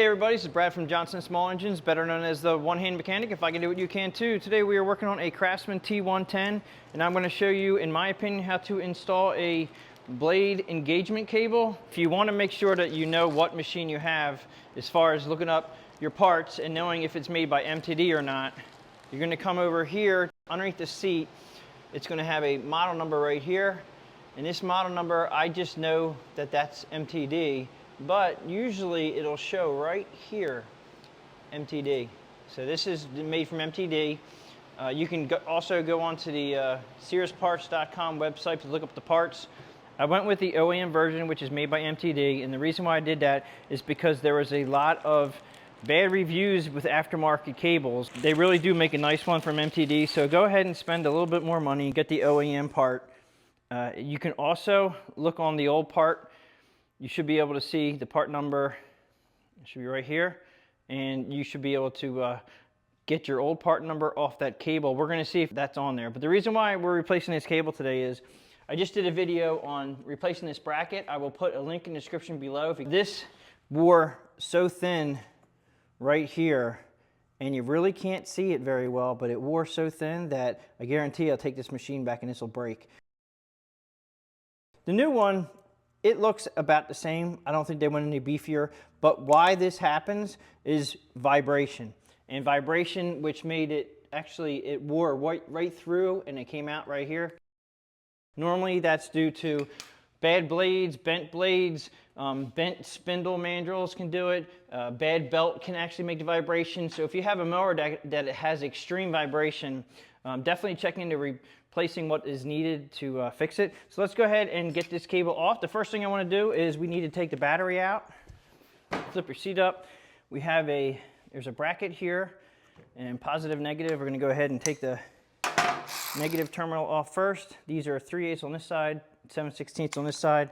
Hey everybody, this is Brad from Johnson Small Engines, better known as the one-hand mechanic. If I can do it, you can too. Today we are working on a Craftsman T110, and I'm going to show you, in my opinion, how to install a blade engagement cable. If you want to make sure that you know what machine you have, as far as looking up your parts and knowing if it's made by MTD or not, you're going to come over here underneath the seat. It's going to have a model number right here, and this model number, I just know that that's MTD. But usually it'll show right here, MTD. So this is made from MTD. You can also go onto the SearsParts.com website to look up the parts. I went with the OEM version, which is made by MTD, and the reason why I did that is because there was a lot of bad reviews with aftermarket cables. They really do make a nice one from MTD, so go ahead and spend a little bit more money and get the OEM part. You can also look on the old part. You should be able to see the part number. It should be right here, and you should be able to get your old part number off that cable. We're going to see if that's on there. But the reason why we're replacing this cable today is I just did a video on replacing this bracket. I will put a link in the description below. This wore so thin right here, and you really can't see it very well, but it wore so thin that I guarantee I'll take this machine back and this will break. The new one, it looks about the same. I don't think they went any beefier, but why this happens is vibration. And vibration, which made it, actually it wore right through and it came out right here. Normally that's due to bad blades, bent spindle mandrels can do it. Bad belt can actually make the vibration. So if you have a mower that has extreme vibration, definitely check into replacing what is needed to fix it. So let's go ahead and get this cable off. The first thing I want to do is we need to take the battery out. Flip your seat up. We have there's a bracket here, and positive, negative. We're going to go ahead and take the negative terminal off first. These are 3/8 on this side, 7/16 on this side.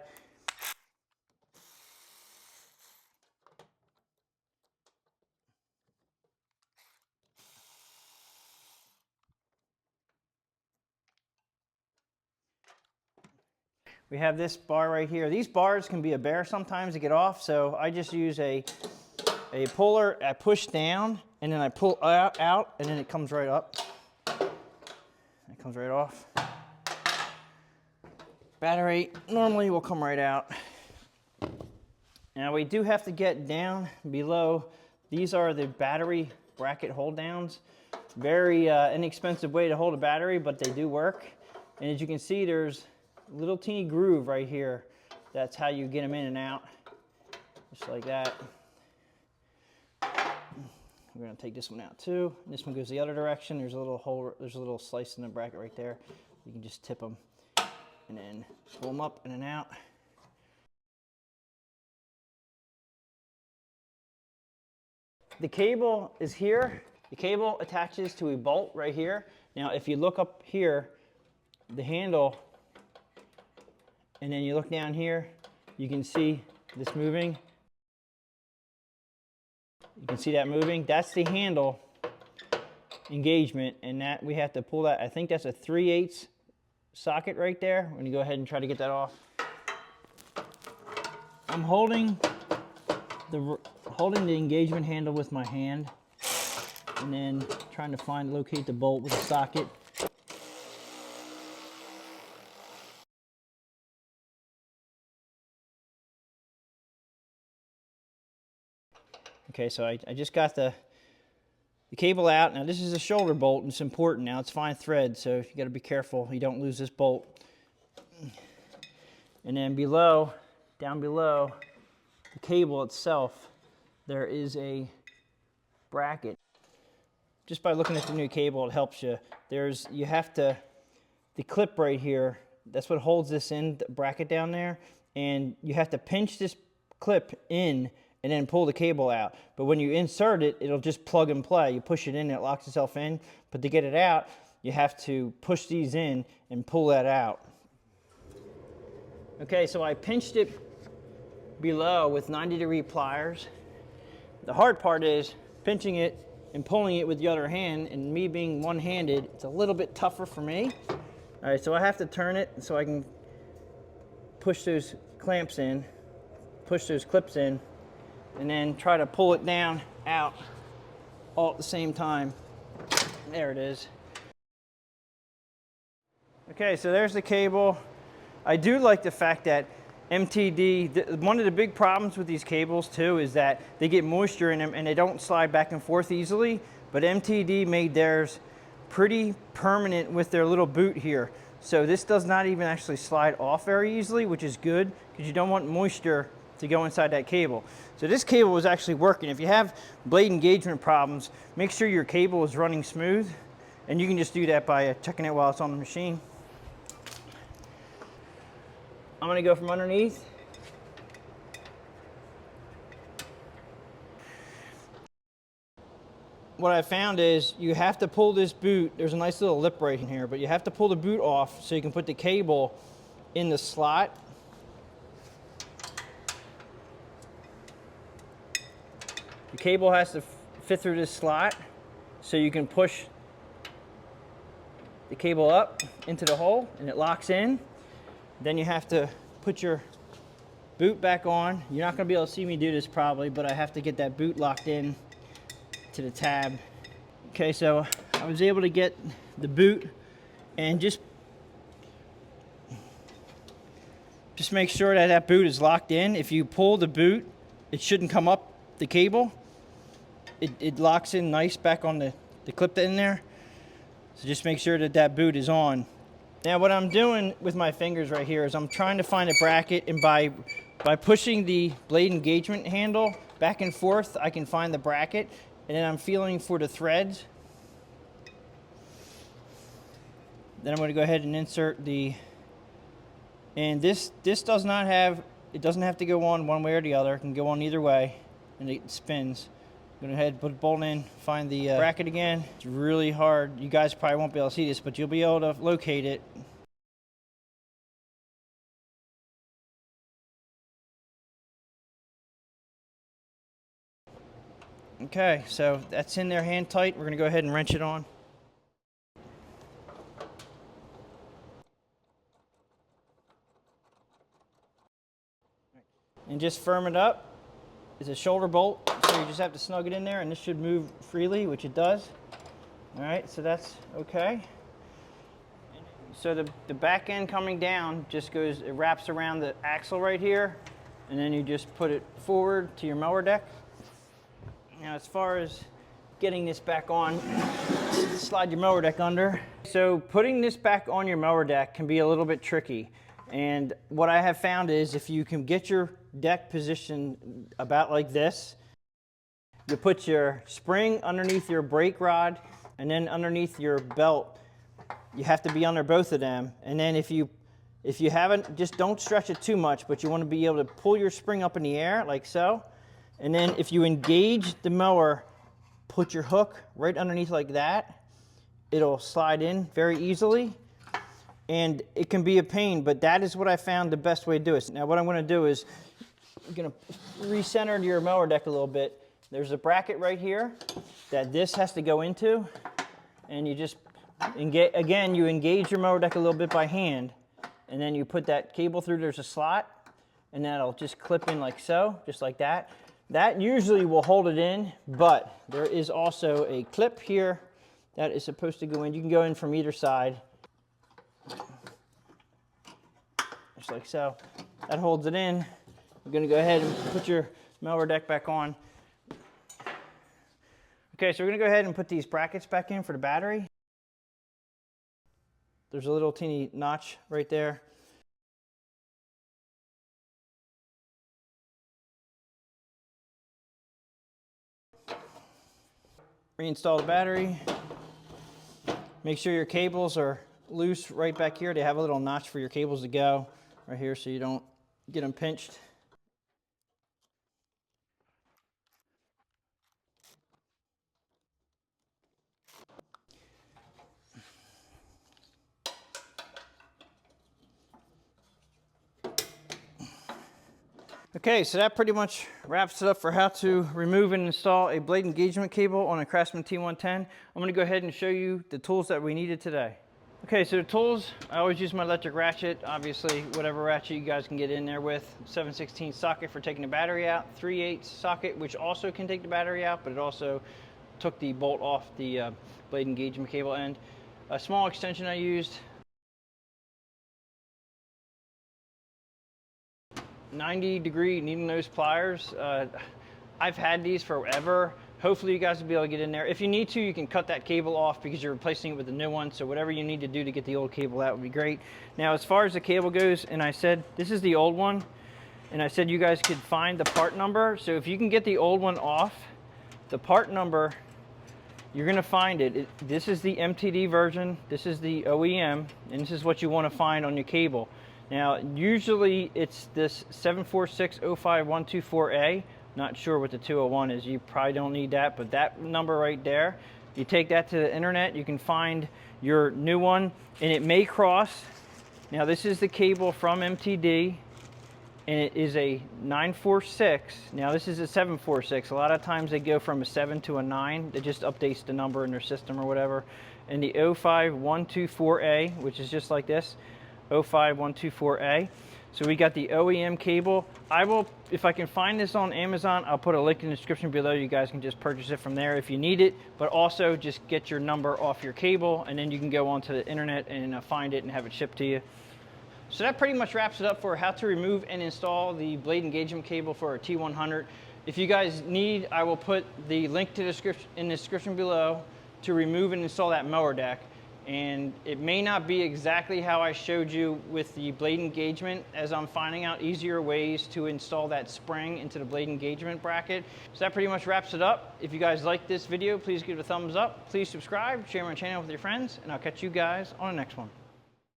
We have this bar right here. These bars can be a bear sometimes to get off, so I just use a puller. I push down, and then I pull out, and then it comes right up. It comes right off. Battery normally will come right out. Now we do have to get down below. These are the battery bracket hold downs. Very inexpensive way to hold a battery, but they do work. And as you can see, there's little teeny groove right here. That's how you get them in and out, just like that. We're going to take this one out too. This one goes the other direction. There's a little hole, there's a little slice in the bracket right there. You can just tip them and then pull them up and then out. The cable is here. The cable attaches to a bolt right here. Now if you look up here, the handle, and then you look down here, you can see this moving. You can see that moving. That's the handle engagement, and that we have to pull that. I think that's a 3/8 socket right there. We're gonna go ahead and try to get that off. I'm holding the engagement handle with my hand, and then trying to locate the bolt with the socket. Okay, so I just got the cable out. Now this is a shoulder bolt, and it's important. Now it's fine thread, so you got to be careful you don't lose this bolt. And then down below the cable itself, there is a bracket. Just by looking at the new cable, it helps you. The clip right here, that's what holds this in, the bracket down there, and you have to pinch this clip in and then pull the cable out. But when you insert it, it'll just plug and play. You push it in, it locks itself in. But to get it out, you have to push these in and pull that out. Okay, so I pinched it below with 90-degree pliers. The hard part is pinching it and pulling it with the other hand, and me being one-handed, it's a little bit tougher for me. All right, so I have to turn it so I can push those clamps in, push those clips in, and then try to pull it down, out, all at the same time. There it is. Okay, so there's the cable. I do like the fact that MTD, one of the big problems with these cables too is that they get moisture in them and they don't slide back and forth easily, but MTD made theirs pretty permanent with their little boot here. So this does not even actually slide off very easily, which is good because you don't want moisture to go inside that cable. So this cable was actually working. If you have blade engagement problems, make sure your cable is running smooth, and you can just do that by checking it while it's on the machine. I'm gonna go from underneath. What I found is you have to pull this boot. There's a nice little lip right in here, but you have to pull the boot off so you can put the cable in the slot. The cable has to fit through this slot so you can push the cable up into the hole and it locks in. Then you have to put your boot back on. You're not gonna be able to see me do this probably, but I have to get that boot locked in to the tab. Okay, so I was able to get the boot, and just make sure that that boot is locked in. If you pull the boot, it shouldn't come up the cable. It locks in nice back on the clip in there. So just make sure that that boot is on. Now what I'm doing with my fingers right here is I'm trying to find a bracket, and by pushing the blade engagement handle back and forth, I can find the bracket, and then I'm feeling for the threads. Then I'm going to go ahead and insert the, and this does not have, it doesn't have to go on one way or the other. It can go on either way, and it spins. I'm going to go ahead and put a bolt in, find the bracket again. It's really hard. You guys probably won't be able to see this, but you'll be able to locate it. Okay, so that's in there hand tight. We're going to go ahead and wrench it on. And just firm it up. It's a shoulder bolt, so you just have to snug it in there, and this should move freely, which it does. All right, so that's okay. So the back end coming down just goes, it wraps around the axle right here, and then you just put it forward to your mower deck. Now, as far as getting this back on, slide your mower deck under. So putting this back on your mower deck can be a little bit tricky. And what I have found is if you can get your deck positioned about like this, you put your spring underneath your brake rod and then underneath your belt. You have to be under both of them. And then if you haven't, just don't stretch it too much, but you want to be able to pull your spring up in the air like so. And then if you engage the mower, put your hook right underneath like that. It'll slide in very easily. And it can be a pain, but that is what I found the best way to do it. Now what I'm going to do is I'm going to recenter your mower deck a little bit. There's a bracket right here that this has to go into, and you just engage, again, you engage your mower deck a little bit by hand, and then you put that cable through. There's a slot, and that'll just clip in like so, just like that. That usually will hold it in, but there is also a clip here that is supposed to go in. You can go in from either side. Just like so. That holds it in. We're going to go ahead and put your mower deck back on. Okay, so we're going to go ahead and put these brackets back in for the battery. There's a little teeny notch right there. Reinstall the battery. Make sure your cables are loose right back here. They have a little notch for your cables to go right here so you don't get them pinched. Okay, so that pretty much wraps it up for how to remove and install a blade engagement cable on a Craftsman T110. I'm going to go ahead and show you the tools that we needed today. Okay, so the tools, I always use my electric ratchet. Obviously, whatever ratchet you guys can get in there with. 7/16 socket for taking the battery out. 3/8 socket, which also can take the battery out, but it also took the bolt off the blade engagement cable end. A small extension I used. 90-degree needle nose pliers. I've had these forever. Hopefully you guys will be able to get in there. If you need to, you can cut that cable off because you're replacing it with a new one. So whatever you need to do to get the old cable out would be great. Now, as far as the cable goes, and I said, this is the old one, and I said you guys could find the part number. So if you can get the old one off, the part number, you're gonna find it. This is the MTD version, this is the OEM, and this is what you wanna find on your cable. Now, usually it's this 746051224A. Not sure what the 201 is. You probably don't need that, but that number right there, you take that to the internet, you can find your new one, and it may cross. Now, this is the cable from MTD, and it is a 946. Now, this is a 746. A lot of times they go from a 7 to a 9. It just updates the number in their system or whatever. And the 05124A, which is just like this, 05124A. So we got the OEM cable. I will, if I can find this on Amazon, I'll put a link in the description below. You guys can just purchase it from there if you need it, but also just get your number off your cable, and then you can go onto the internet and find it and have it shipped to you. So that pretty much wraps it up for how to remove and install the blade engagement cable for our T100. If you guys need, I will put the link to the description below to remove and install that mower deck. And it may not be exactly how I showed you with the blade engagement, as I'm finding out easier ways to install that spring into the blade engagement bracket. So that pretty much wraps it up. If you guys like this video, please give it a thumbs up. Please subscribe, share my channel with your friends, and I'll catch you guys on the next one.